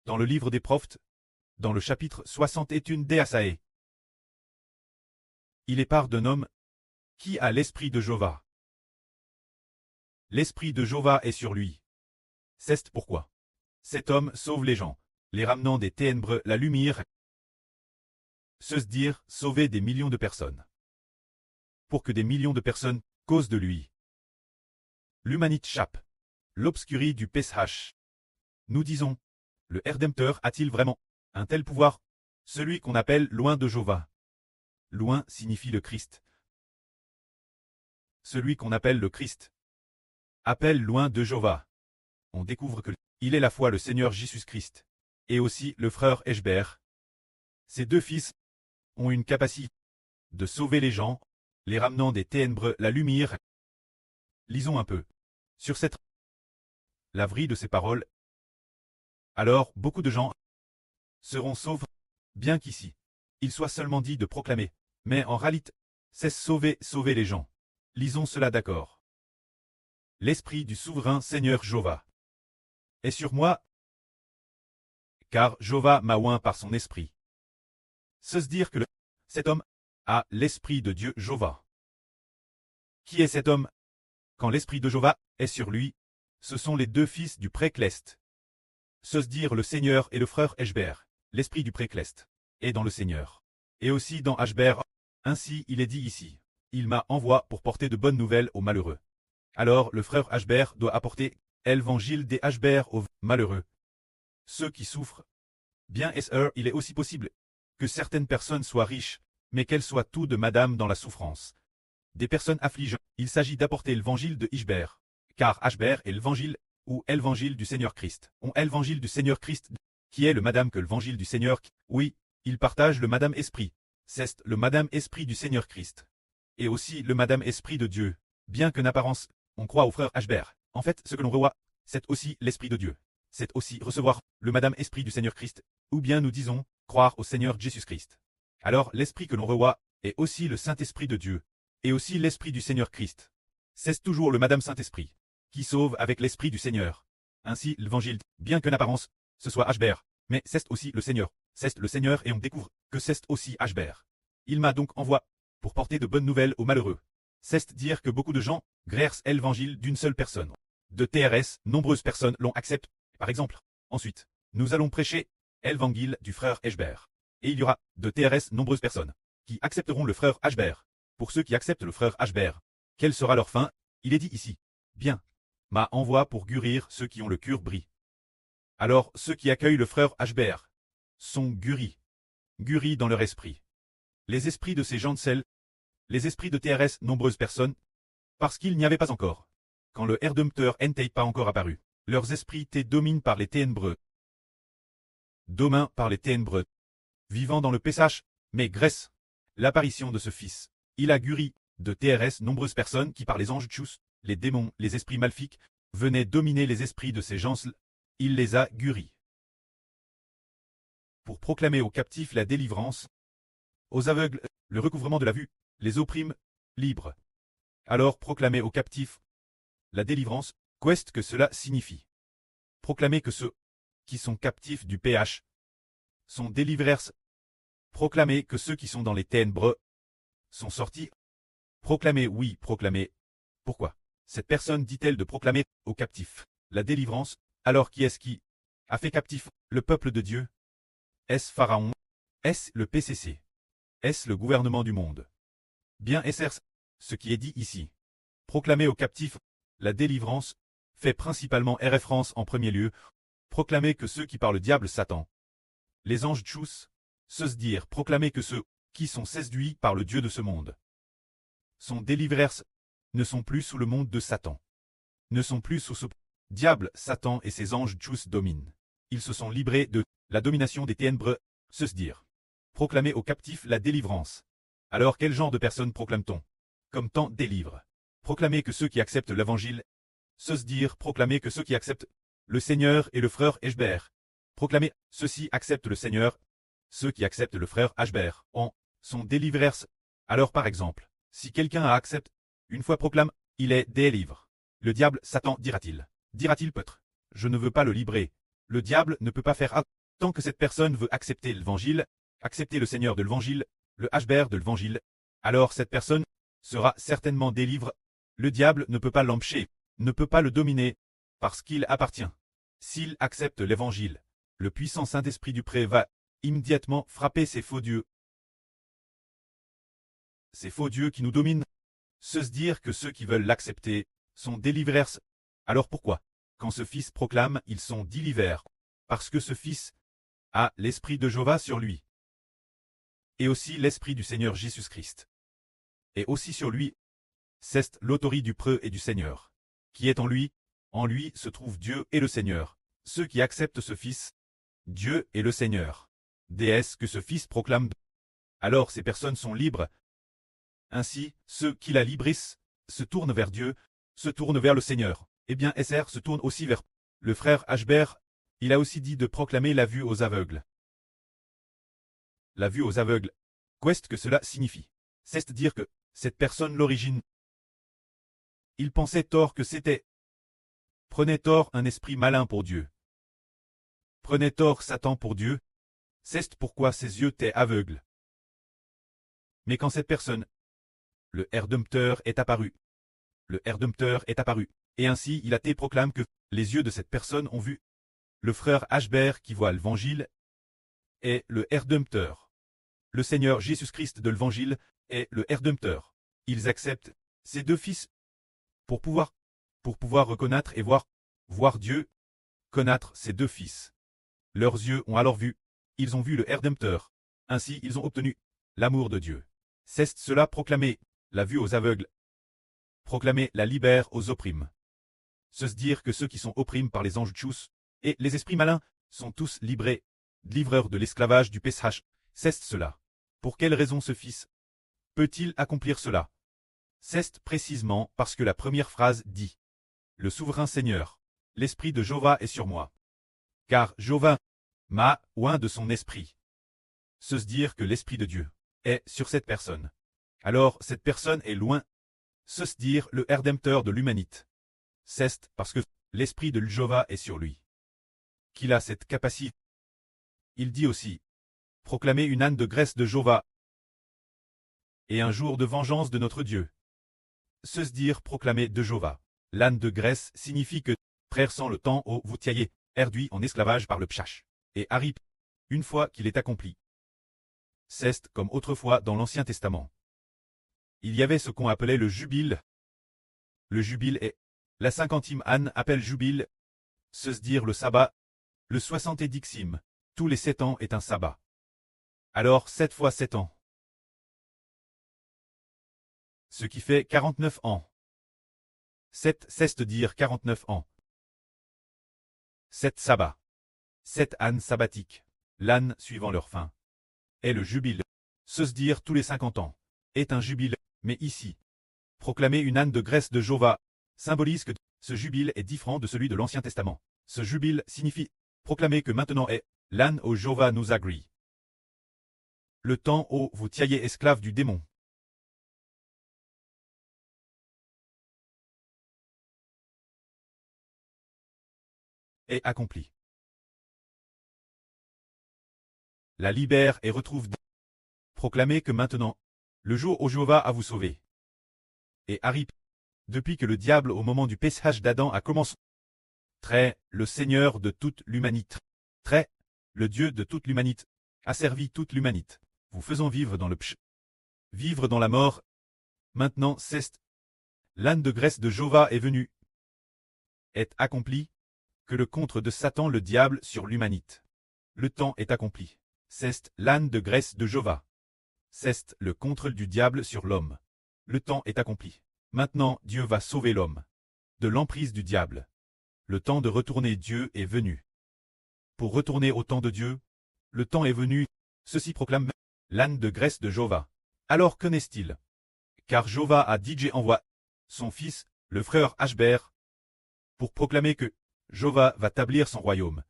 Dans le livre des prophètes, dans le chapitre 61 d'Ésaïe, il est part d'un homme qui a l'esprit de Jéhovah. L'esprit de Jéhovah est sur lui. C'est pourquoi cet homme sauve les gens, les ramenant des ténèbres la lumière, se dire sauver des millions de personnes. Pour que des millions de personnes causent de lui. L'humanité chape, l'obscurie du PSH. Nous disons, le Rédempteur a-t-il vraiment un tel pouvoir? Celui qu'on appelle loin de Jéhovah. Loin signifie le Christ. Celui qu'on appelle le Christ appelle loin de Jéhovah. On découvre que il est la fois le Seigneur Jésus-Christ, et aussi le frère Eshber. Ces deux fils ont une capacité de sauver les gens, les ramenant des ténèbres la lumière. Lisons un peu sur cette laverie de ces paroles. Alors beaucoup de gens seront sauvés, bien qu'ici, il soit seulement dit de proclamer, mais en réalité, c'est sauver les gens. Lisons cela d'accord. L'esprit du souverain Seigneur Jéhovah est sur moi, car Jéhovah m'a oint par son esprit. Se dire que cet homme a l'esprit de Dieu Jéhovah. Qui est cet homme? Quand l'esprit de Jéhovah est sur lui, ce sont les deux fils du Précleste. Se dire le Seigneur et le frère Eshber, l'esprit du Précleste, est dans le Seigneur. Et aussi dans Eshber, ainsi il est dit ici, il m'a envoyé pour porter de bonnes nouvelles aux malheureux. Alors le frère Eshber doit apporter l'évangile des Eshber aux malheureux. Ceux qui souffrent. Bien il est aussi possible que certaines personnes soient riches, mais qu'elles soient tout de madame dans la souffrance. Des personnes affligées, il s'agit d'apporter l'évangile de Eshber, car Eshber est l'évangile, ou l'évangile du Seigneur Christ. L'évangile du Seigneur Christ, qui est le madame que l'évangile du Seigneur, oui, il partage le madame esprit. C'est le madame esprit du Seigneur Christ. Et aussi le madame esprit de Dieu, bien qu'en apparence, on croit au frère Eshber. En fait, ce que l'on revoit, c'est aussi l'esprit de Dieu. C'est aussi recevoir le madame esprit du Seigneur Christ, ou bien nous disons, croire au Seigneur Jésus-Christ. Alors l'esprit que l'on revoit est aussi le Saint-Esprit de Dieu, et aussi l'esprit du Seigneur Christ. C'est toujours le madame Saint-Esprit, qui sauve avec l'esprit du Seigneur. Ainsi l'évangile, bien qu'en apparence, ce soit Eshber, mais c'est aussi le Seigneur. C'est le Seigneur et on découvre que c'est aussi Eshber. Il m'a donc envoyé pour porter de bonnes nouvelles aux malheureux. C'est dire que beaucoup de gens grèrent l'évangile d'une seule personne. De TRS, nombreuses personnes l'ont accepté. Par exemple, ensuite, nous allons prêcher l'évangile du frère Eshber. Et il y aura de TRS nombreuses personnes qui accepteront le frère Eshber. Pour ceux qui acceptent le frère Eshber, quelle sera leur fin? Il est dit ici. Bien. M'a envoie pour guérir ceux qui ont le cœur bris. Alors ceux qui accueillent le frère Eshber sont guéris. Guéris dans leur esprit. Les esprits de ces gens de sel, les esprits de TRS nombreuses personnes, parce qu'il n'y avait pas encore. Quand le Rédempteur n'était pas encore apparu, leurs esprits étaient dominés par les ténébreux. Domains par les ténébreux. Vivant dans le PSH, mais grâce l'apparition de ce fils, il a guéri de TRS nombreuses personnes qui par les anges tchous, les démons, les esprits maléfiques, venaient dominer les esprits de ces gens, il les a guéris. Pour proclamer aux captifs la délivrance, aux aveugles, le recouvrement de la vue, les opprimes, libres. Alors proclamer aux captifs la délivrance, qu'est-ce que cela signifie? Proclamer que ceux qui sont captifs du PH sont délivrés. Proclamer que ceux qui sont dans les ténèbres sont sortis. Proclamer, oui, proclamer. Pourquoi? Cette personne dit-elle de proclamer aux captifs la délivrance, alors qui est-ce qui a fait captif le peuple de Dieu? Est-ce Pharaon? Est-ce le PCC? Est-ce le gouvernement du monde? Bien est-ce ce qui est dit ici? Proclamer aux captifs la délivrance fait principalement référence en premier lieu, proclamer que ceux qui par le diable Satan, les anges tchous, se dire proclamer que ceux qui sont séduits par le Dieu de ce monde sont délivrés, ne sont plus sous le monde de Satan, ne sont plus sous ce diable Satan et ses anges tchous dominent. Ils se sont libérés de la domination des ténèbres, se dire. Proclamer aux captifs la délivrance. Alors quel genre de personnes proclame-t-on? Comme tant délivre. Proclamer que ceux qui acceptent l'évangile, se dire proclamer que ceux qui acceptent le Seigneur et le frère Eshber. Proclamer, ceux-ci acceptent le Seigneur, ceux qui acceptent le frère Eshber, sont délivrés. Alors par exemple, si quelqu'un accepte, une fois proclame, il est délivré. Le diable Satan dira-t-il peut-être, je ne veux pas le libérer, Le diable ne peut pas faire tant que cette personne veut accepter l'évangile, accepter le Seigneur de l'évangile, le Hbr de l'évangile, alors cette personne sera certainement délivrée. Le diable ne peut pas l'empêcher, ne peut pas le dominer, parce qu'il appartient. S'il accepte l'évangile, le puissant Saint-Esprit du pré va immédiatement frapper ces faux dieux. Ces faux dieux qui nous dominent, se dire que ceux qui veulent l'accepter sont délivrés. Alors pourquoi, quand ce fils proclame, ils sont délivrés? Parce que ce fils a l'esprit de Jéhovah sur lui. Et aussi l'esprit du Seigneur Jésus-Christ. Et aussi sur lui, c'est l'autorité du preux et du Seigneur, qui est en lui se trouve Dieu et le Seigneur. Ceux qui acceptent ce fils, Dieu et le Seigneur, déesse que ce fils proclame, alors ces personnes sont libres. Ainsi, ceux qui la librissent se tournent vers Dieu, se tournent vers le Seigneur. Eh bien, SR se tourne aussi vers le frère Hbr. Il a aussi dit de proclamer la vue aux aveugles. La vue aux aveugles. Qu'est-ce que cela signifie? C'est dire que cette personne l'origine. Il pensait tort que c'était. Prenait tort un esprit malin pour Dieu. Prenait tort Satan pour Dieu. C'est pourquoi ses yeux étaient aveugles. Mais quand cette personne, le Rédempteur est apparu. Le Rédempteur est apparu. Et ainsi il a été proclamé que les yeux de cette personne ont vu. Le frère Hbr qui voit l'évangile est le Rédempteur. Le Seigneur Jésus-Christ de l'évangile est le Rédempteur. Ils acceptent ces deux fils pour pouvoir reconnaître et voir Dieu, connaître ces deux fils. Leurs yeux ont alors vu, ils ont vu le Rédempteur. Ainsi ils ont obtenu l'amour de Dieu. C'est cela proclamer la vue aux aveugles. Proclamer la libère aux opprimes. Se dire que ceux qui sont opprimés par les anges tchous et les esprits malins sont tous livrés, livreurs de l'esclavage du péchage. C'est cela. Pour quelle raison ce fils peut-il accomplir cela? C'est précisément parce que la première phrase dit « Le souverain Seigneur, l'esprit de Jéhovah est sur moi. Car Jéhovah m'a oint de son esprit. » Se dire que l'esprit de Dieu est sur cette personne. Alors cette personne est loin. Se dire le Rédempteur de l'humanité. C'est parce que l'esprit de Jéhovah est sur lui. Qu'il a cette capacité. Il dit aussi « Proclamer une âne de graisse de Jéhovah. Et un jour de vengeance de notre Dieu. » Se dire proclamer de Jéhovah. L'âne de graisse signifie que, frère sans le temps où vous tiaillez, réduit en esclavage par le pchash. Et arrive, une fois qu'il est accompli. C'est comme autrefois dans l'Ancien Testament. Il y avait ce qu'on appelait le jubile. Le jubile est, la 50e âne appelle jubile, se dire le sabbat, le 70e, tous les 7 ans est un sabbat. Alors 7 fois 7 ans. Ce qui fait 49 ans. 7 cesse de dire 49 ans. 7 sabbats. 7 ânes sabbatiques. L'âne suivant leur fin. Est le jubile. Se dire tous les 50 ans. Est un jubile, mais ici. Proclamer une âne de graisse de Jéhovah symbolise que ce jubile est différent de celui de l'Ancien Testament. Ce jubile signifie proclamer que maintenant est l'âne au Jéhovah nous agrée. Le temps où vous tiaillez esclaves du démon. Est accompli. La libère et retrouve. Proclamez que maintenant, le jour où Jéhovah a vous sauvé. Et arrive, depuis que le diable au moment du péchage d'Adam a commencé. Très, le Seigneur de toute l'humanité. Très, le Dieu de toute l'humanité, a servi toute l'humanité, vous faisant vivre dans le pch. Vivre dans la mort. Maintenant c'est. L'âne de graisse de Jéhovah est venu. Est accompli. Que le contre de Satan le diable sur l'humanité. Le temps est accompli. C'est l'âne de graisse de Jéhovah. C'est le contre du diable sur l'homme. Le temps est accompli. Maintenant Dieu va sauver l'homme. De l'emprise du diable. Le temps de retourner Dieu est venu. Pour retourner au temps de Dieu, le temps est venu, ceci proclame l'âne de graisse de Jéhovah. Alors que n'est-il? Car Jéhovah a dit envoie son fils, le frère Hbr, pour proclamer que Jéhovah va établir son royaume.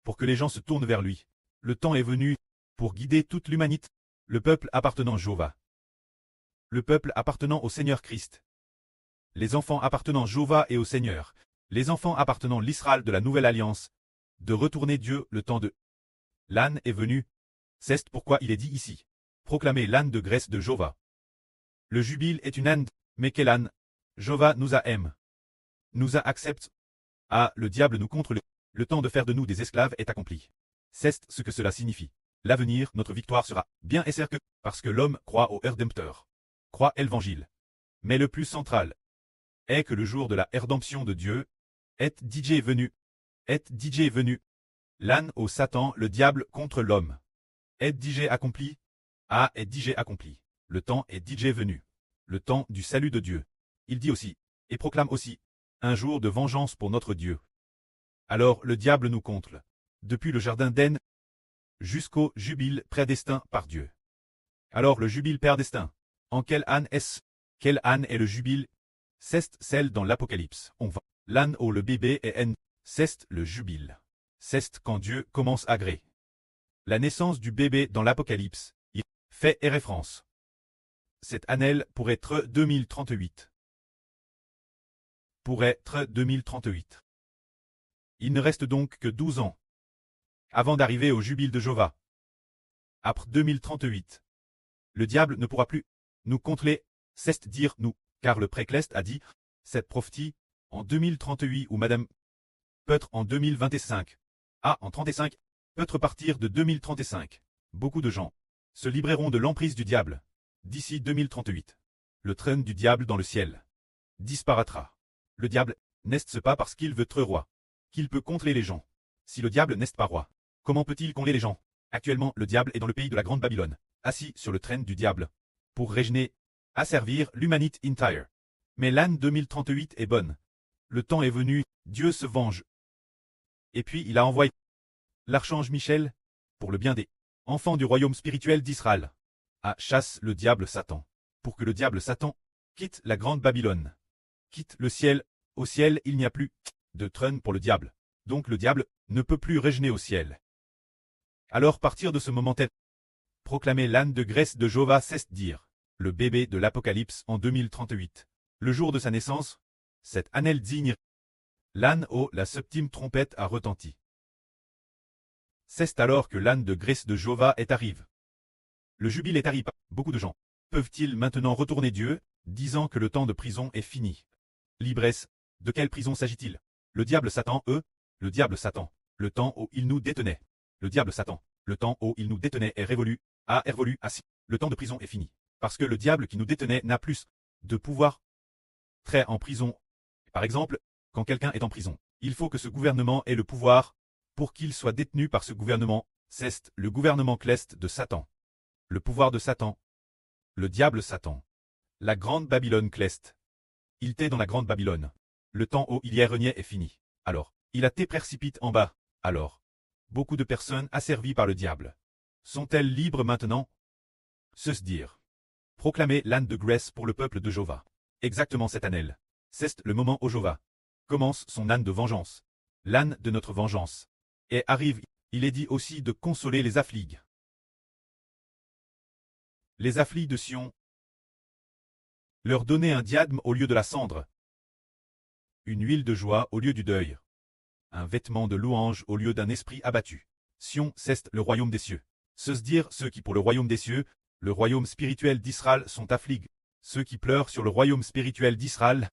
Pour que les gens se tournent vers lui. Le temps est venu, pour guider toute l'humanité, le peuple appartenant à Jéhovah. Le peuple appartenant au Seigneur Christ. Les enfants appartenant à Jéhovah et au Seigneur. Les enfants appartenant à l'Israël de la Nouvelle Alliance. de retourner Dieu, le temps de l'âne est venu. C'est pourquoi il est dit ici. Proclamez l'âne de graisse de Jova. Le jubile est une âne, mais quel âne? Jova nous a aime. Nous a accepte. Ah, le diable nous contre le temps de faire de nous des esclaves est accompli. C'est ce que cela signifie. L'avenir, notre victoire sera bien et certain que, parce que l'homme croit au Rédempteur, croit l'évangile. Mais le plus central est que le jour de la rédemption de Dieu est DJ venu. Est DJ venu. L'âne au Satan, le diable contre l'homme. Est DJ accompli. Ah, est DJ accompli. Le temps est DJ venu. Le temps du salut de Dieu. Il dit aussi, et proclame aussi, un jour de vengeance pour notre Dieu. Alors le diable nous contre, depuis le jardin d'Éden jusqu'au jubile prédestin par Dieu. Alors le jubile prédestin, en quel âne est-ce? Quel âne est le jubile? C'est celle dans l'Apocalypse. On va. L'âne au le bébé est N. C'est le jubile. C'est quand Dieu commence à gré. La naissance du bébé dans l'Apocalypse, il fait référence. Cette année pourrait être 2038. Pourrait être 2038. Il ne reste donc que 12 ans avant d'arriver au jubile de Jova. Après 2038, le diable ne pourra plus nous contrer, c'est dire nous, car le précleste a dit, cette prophétie, en 2038 ou madame, peut-être en 2025, en 35, peut-être partir de 2035. Beaucoup de gens se libéreront de l'emprise du diable. D'ici 2038, le train du diable dans le ciel disparaîtra. Le diable n'est-ce pas parce qu'il veut être roi qu'il peut contrer les gens. Si le diable n'est pas roi, comment peut-il contrer les gens? Actuellement, le diable est dans le pays de la Grande Babylone, assis sur le train du diable, pour régner, asservir l'humanité entire. Mais l'âne 2038 est bonne. Le temps est venu, Dieu se venge. Et puis il a envoyé l'archange Michel, pour le bien des enfants du royaume spirituel d'Israël, à chasse le diable Satan, pour que le diable Satan quitte la Grande Babylone, quitte le ciel. Au ciel il n'y a plus de trône pour le diable, donc le diable ne peut plus régner au ciel. Alors partir de ce moment proclamer l'âne de graisse de Jova, c'est dire, le bébé de l'Apocalypse en 2038, le jour de sa naissance, cette année digne, l'âne au la septième trompette a retenti. C'est alors que l'âne de graisse de Jova est arrive. Le jubile est arrivé. Beaucoup de gens peuvent-ils maintenant retourner Dieu, disant que le temps de prison est fini? L'ivresse, de quelle prison s'agit-il? Le diable Satan, le diable Satan, le temps où il nous détenait. Le diable Satan, le temps où il nous détenait est révolu, assis. Le temps de prison est fini. Parce que le diable qui nous détenait n'a plus de pouvoir. Très en prison. Par exemple, quand quelqu'un est en prison, il faut que ce gouvernement ait le pouvoir pour qu'il soit détenu par ce gouvernement. C'est le gouvernement cleste de Satan. Le pouvoir de Satan. Le diable Satan. La grande Babylone cleste. Il était dans la grande Babylone. Le temps où il y régnait est fini. Alors, il a été précipité en bas. Alors, beaucoup de personnes asservies par le diable. Sont-elles libres maintenant? Se dire. Proclamer l'âne de graisse pour le peuple de Jova. Exactement cette année. C'est le moment où Jova commence son âne de vengeance. L'âne de notre vengeance. Et arrive, il est dit aussi de consoler les affligés. Les affligés de Sion. Leur donner un diadème au lieu de la cendre. Une huile de joie au lieu du deuil. Un vêtement de louange au lieu d'un esprit abattu. Sion, c'est le royaume des cieux. Se dire ceux qui pour le royaume des cieux, le royaume spirituel d'Israël sont affligés. Ceux qui pleurent sur le royaume spirituel d'Israël.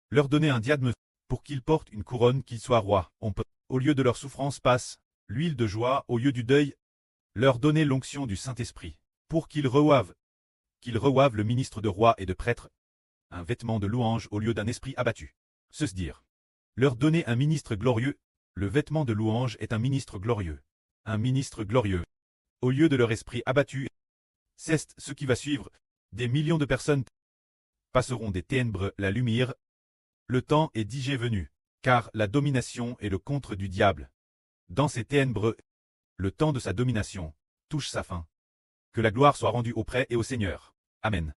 Leur donner un diadème, pour qu'ils portent une couronne qu'ils soient rois. On peut, au lieu de leur souffrance passe, l'huile de joie au lieu du deuil. Leur donner l'onction du Saint-Esprit, pour qu'ils reçoivent le ministre de roi et de prêtre. Un vêtement de louange au lieu d'un esprit abattu. Se dire. Leur donner un ministre glorieux. Le vêtement de louange est un ministre glorieux. Un ministre glorieux. Au lieu de leur esprit abattu. C'est ce qui va suivre. Des millions de personnes passeront des ténèbres la lumière. Le temps est déjà venu, car la domination est le contre du diable. Dans ces ténèbres, le temps de sa domination touche sa fin. Que la gloire soit rendue au Prêtre et au Seigneur. Amen.